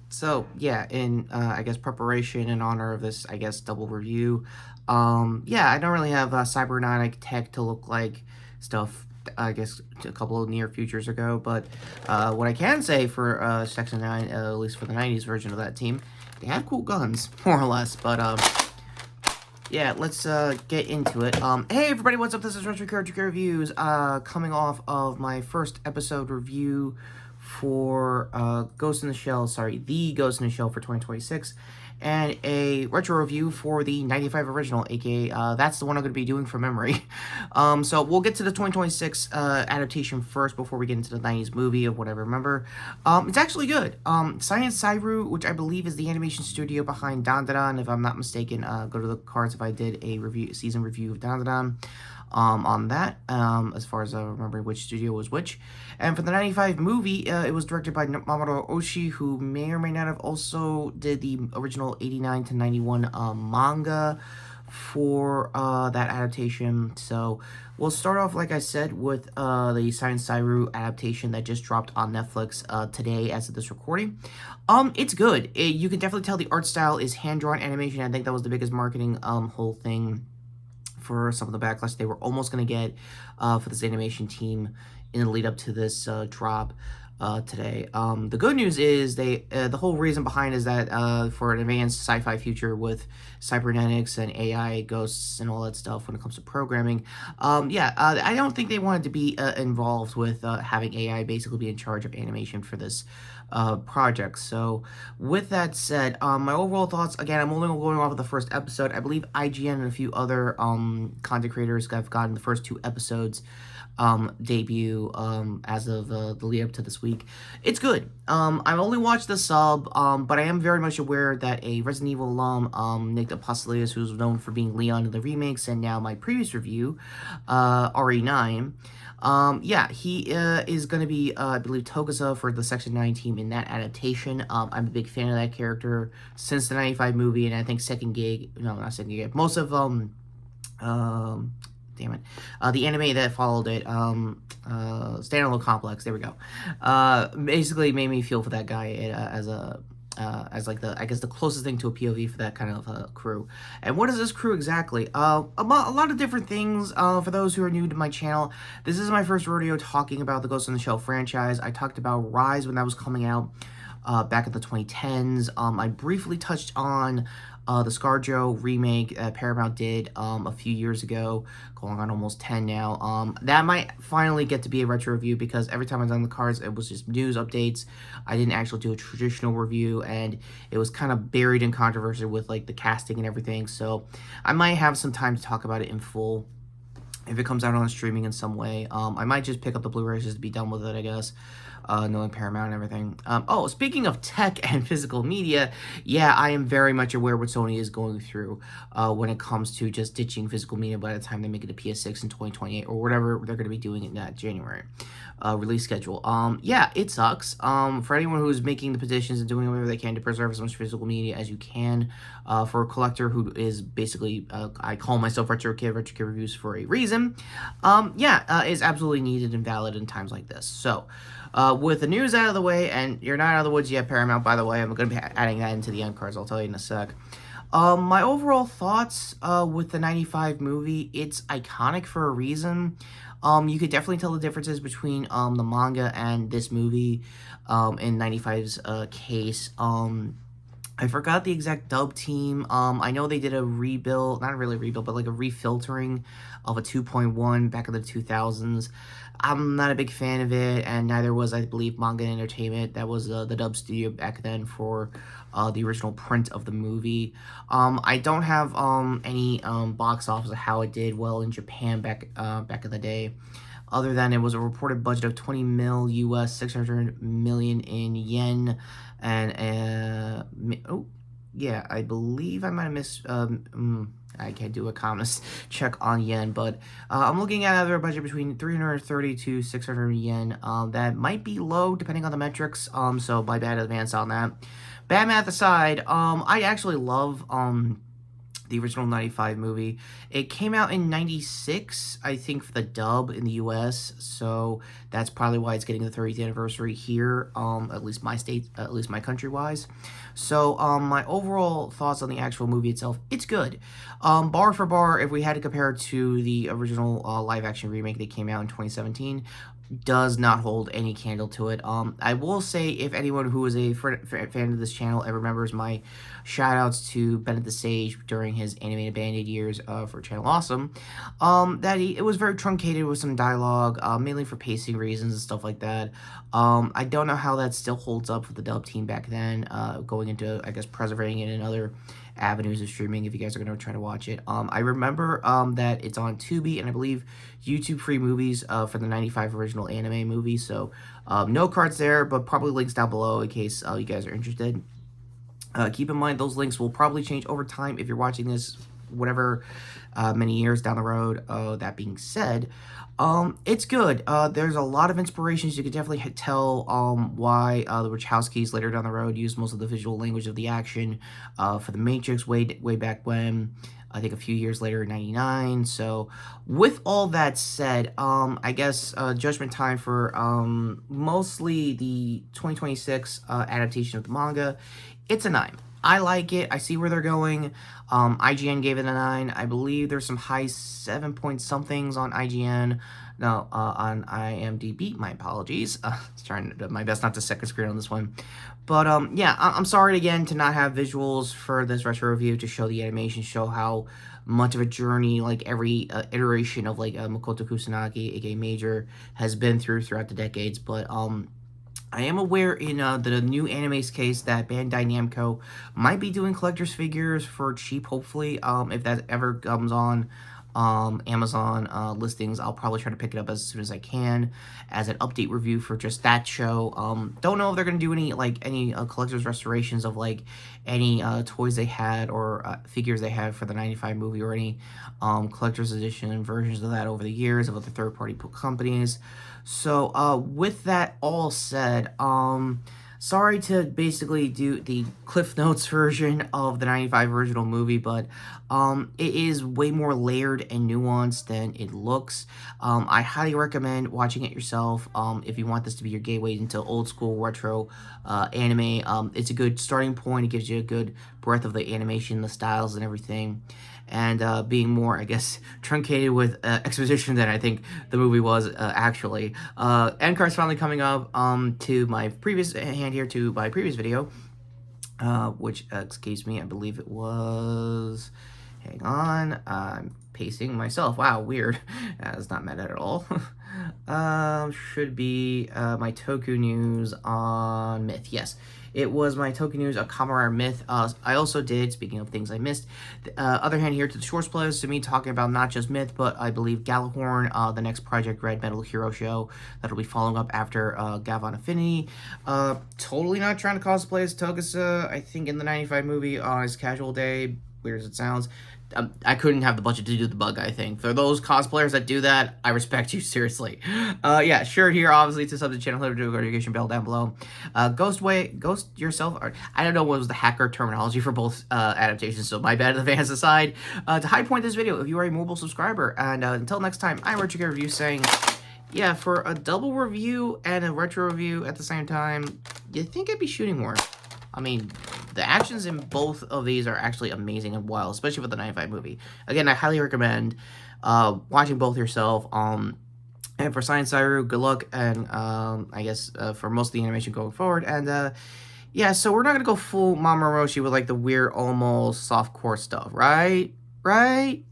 So yeah, in I guess preparation in honor of this, I guess double review. Yeah, I don't really have cybernetic tech to look like stuff. I guess a couple of near futures ago, but what I can say for Section 9, at least for the '90s version of that team, they have cool guns, more or less. But yeah, let's get into it. Hey everybody, what's up? This is Retrokid Reviews. Coming off of my first episode review for Ghost in the Shell. Sorry, the Ghost in the Shell for 2026, and a retro review for the '95 original, aka that's the one I'm going to be doing from memory. So we'll get to the 2026 adaptation first before we get into the '90s movie of what I remember. It's actually good. Science Cyru, which I believe is the animation studio behind Dandadan, if I'm not mistaken. Go to the cards if I did a season review of Dandadan. On that, as far as remembering which studio was which. And for the '95 movie, it was directed by Mamoru Oshii, who may or may not have also did the original '89 to '91 manga for that adaptation. So we'll start off, like I said, with the Science Cyru adaptation that just dropped on Netflix today as of this recording. It's good. You can definitely tell the art style is hand-drawn animation. I think that was the biggest marketing whole thing for some of the backlash they were almost going to get for this animation team in the lead up to this drop today. The good news is the whole reason behind is that for an advanced sci-fi future with cybernetics and AI ghosts and all that stuff when it comes to programming, I don't think they wanted to be involved with having AI basically be in charge of animation for this project. So with that said, my overall thoughts, again, I'm only going off of the first episode. I believe IGN and a few other content creators have gotten the first two episodes debut as of the lead up to this week. It's good. I've only watched the sub, but I am very much aware that a Resident Evil alum, Nick Apostolius, who's known for being Leon in the remakes, and now my previous review, RE9, he is going to be, I believe, Togusa for the Section 9 team in that adaptation. I'm a big fan of that character since the '95 movie, and I think most of, damn it, the anime that followed it, Standalone Complex, there we go, basically made me feel for that guy as like I guess the closest thing to a POV for that kind of crew. And what is this crew exactly? A lot of different things. For those who are new to my channel, this is my first rodeo talking about the Ghost in the Shell franchise. I talked about Rise when that was coming out back in the 2010s. I briefly touched on the ScarJo remake Paramount did a few years ago, going on almost 10 now. That might finally get to be a retro review because every time I was on the cards, it was just news updates. I didn't actually do a traditional review, and it was kind of buried in controversy with like the casting and everything. So I might have some time to talk about it in full if it comes out on streaming in some way. I might just pick up the Blu-rays just to be done with it, I guess. Knowing Paramount and everything. Speaking of tech and physical media, yeah, I am very much aware what Sony is going through when it comes to just ditching physical media by the time they make it to PS6 in 2028 or whatever they're going to be doing in that January release schedule. Yeah, it sucks. For anyone who's making the petitions and doing whatever they can to preserve as much physical media as you can, for a collector who is basically, I call myself Retrokid Reviews for a reason, is absolutely needed and valid in times like this. So, with the news out of the way, and you're not out of the woods yet, Paramount, by the way, I'm going to be adding that into the end cards, I'll tell you in a sec. My overall thoughts with the '95 movie, it's iconic for a reason. You could definitely tell the differences between the manga and this movie in '95's case. I forgot the exact dub team. I know they did a rebuild, not really a rebuild, but like a refiltering of a 2.1 back in the 2000s. I'm not a big fan of it, and neither was, I believe, Manga Entertainment. That was the dub studio back then for the original print of the movie. I don't have any box office of how it did well in Japan back in the day, other than it was a reported budget of 20 mil US, 600 million in yen, and I believe I might have missed. I can't do a commas check on yen, but I'm looking at either a budget between 330 to 600 yen. That might be low depending on the metrics. So my bad advance on that. Bad math aside, I actually love the original 95 movie. It came out in 96, I think, for the dub in the US, so that's probably why it's getting the 30th anniversary here, at least my state, at least my country-wise. So, my overall thoughts on the actual movie itself, it's good. Bar for bar, if we had to compare it to the original live-action remake that came out in 2017, does not hold any candle to it. I will say, if anyone who is a fan of this channel ever remembers my shout-outs to Bennett the Sage during his animated Band-Aid years for Channel Awesome, that it was very truncated with some dialogue, mainly for pacing reasons and stuff like that. I don't know how that still holds up for the dub team back then, going into, I guess, preserving it in other avenues of streaming if you guys are going to try to watch it. I remember that it's on Tubi and I believe YouTube free movies for the 95 original anime movie, so no cards there, but probably links down below in case you guys are interested. Keep in mind those links will probably change over time if you're watching this whatever many years down the road. That being said, it's good. There's a lot of inspirations. You could definitely tell why the Wachowskis later down the road used most of the visual language of the action for The Matrix way back when. I think a few years later in 99. So with all that said, I guess judgment time for mostly the 2026 adaptation of the manga. It's a 9. I like it. I see where they're going. IGN gave it a 9. I believe there's some high 7 point somethings on IGN. No, on IMDb. My apologies. Trying to do my best not to second screen on this one. But, yeah, I'm sorry again to not have visuals for this retro review to show the animation, show how much of a journey, like, every iteration of, like, Makoto Kusanagi, aka Major, has been throughout the decades. But, I am aware in the new anime's case that Bandai Namco might be doing collector's figures for cheap, hopefully. If that ever comes on Amazon listings, I'll probably try to pick it up as soon as I can as an update review for just that show. Don't know if they're going to do any collector's restorations of like any toys they had or figures they had for the 95 movie, or any collector's edition versions of that over the years of other third-party companies. So with that all said, sorry to basically do the Cliff Notes version of the 95 original movie, but it is way more layered and nuanced than it looks. I highly recommend watching it yourself if you want this to be your gateway into old school retro anime. It's a good starting point. It gives you a good breadth of the animation, the styles, and everything. And being more, I guess, truncated with exposition than I think the movie was actually. End card's finally coming up to my previous hand here to my previous video, which, excuse me, I believe it was... Hang on, I'm pacing myself. Wow, weird. That's not meta at all. Should be my Toku news on Myth. Yes, it was my Toku news on Kamen Rider Myth. I also did, speaking of things I missed, other hand here to the shorts playlist, to me talking about not just Myth, but I believe Galahorn, the next Project Red Metal Hero show that'll be following up after Galvan Affinity. Totally not trying to cosplay as Togusa. I think in the 95 movie on his casual day, weird as it sounds, I couldn't have the budget to do the bug guy thing. For those cosplayers that do that, I respect you, seriously. Yeah, sure, here, obviously, to sub the channel, hit the notification bell down below. Ghost yourself, or I don't know what was the hacker terminology for both adaptations, so my bad in advance aside. To high point this video, if you are a mobile subscriber, and until next time, I'm Retrokid Review saying, yeah, for a double review and a retro review at the same time, you think I'd be shooting more. I mean, the actions in both of these are actually amazing and wild, especially with the 95 movie. Again, I highly recommend watching both yourself. And for Science Saru, good luck, and I guess for most of the animation going forward. And yeah, so we're not going to go full Mama Roshi with like the weird, almost softcore stuff, right? Right?